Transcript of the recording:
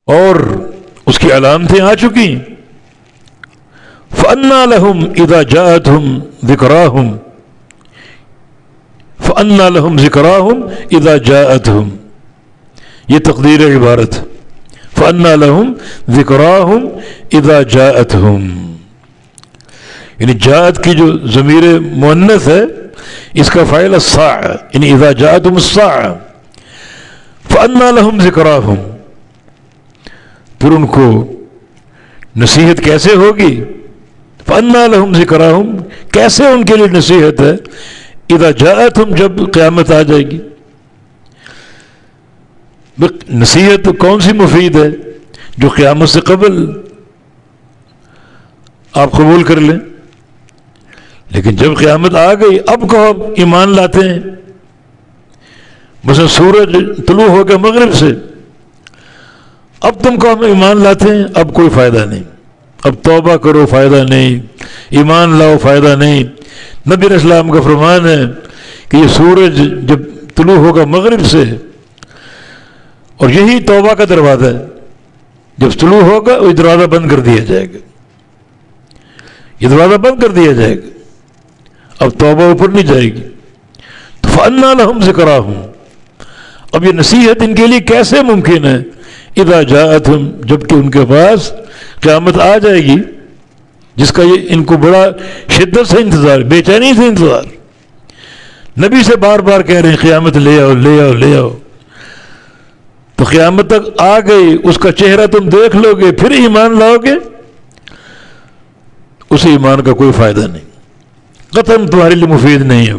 اور اس کی علامتیں آ چکی. فَأَنَّىٰ لَهُمْ إِذَا جَاءَتْهُمْ ذِكْرَاهُمْ فَأَنَّىٰ لَهُمْ ذِكْرَاهُمْ إِذَا جَاءَتْهُمْ. یہ تقدیر عبارت. فَأَنَّىٰ لَهُمْ ذِكْرَاهُمْ إِذَا جَاءَتْهُمْ، یعنی جاءت کی جو ضمیر مؤنث ہے اس کا فاعل الساعة، یعنی اذا جاءتهم الساعة. فأنى لهم ذکراہم، پھر ان کو نصیحت کیسے ہوگی؟ فأنى لهم ذکراہم، کیسے ان کے لیے نصیحت ہے؟ اذا جاءتهم، جب قیامت آ جائے گی. نصیحت کون سی مفید ہے؟ جو قیامت سے قبل آپ قبول کر لیں. لیکن جب قیامت آ گئی اب کہو ایمان لاتے ہیں. مثلا سورج طلوع ہو کے مغرب سے، اب تم کہو ہم ایمان لاتے ہیں، اب کوئی فائدہ نہیں. اب توبہ کرو فائدہ نہیں، ایمان لاؤ فائدہ نہیں. نبی علیہ السلام کا فرمان ہے کہ یہ سورج جب طلوع ہوگا مغرب سے، اور یہی توبہ کا دروازہ ہے، جب طلوع ہوگا وہ دروازہ بند کر دیا جائے گا. یہ دروازہ بند کر دیا جائے گا، اب توبہ اوپر نہیں جائے گی. تو فَأَنَّىٰ لَهُمْ ذِكْرَاهُمْ، اب یہ نصیحت ان کے لیے کیسے ممکن ہے؟ اذا جاءتهم، جب کہ ان کے پاس قیامت آ جائے گی، جس کا یہ ان کو بڑا شدت سے انتظار، بے چینی سے انتظار. نبی سے بار بار کہہ رہے ہیں قیامت لے آؤ لے آؤ لے آؤ. تو قیامت تک آ گئی، اس کا چہرہ تم دیکھ لو گے، پھر ایمان لاؤ گے، اسے ایمان کا کوئی فائدہ نہیں، قطعاً تمہارے لیے مفید نہیں ہے.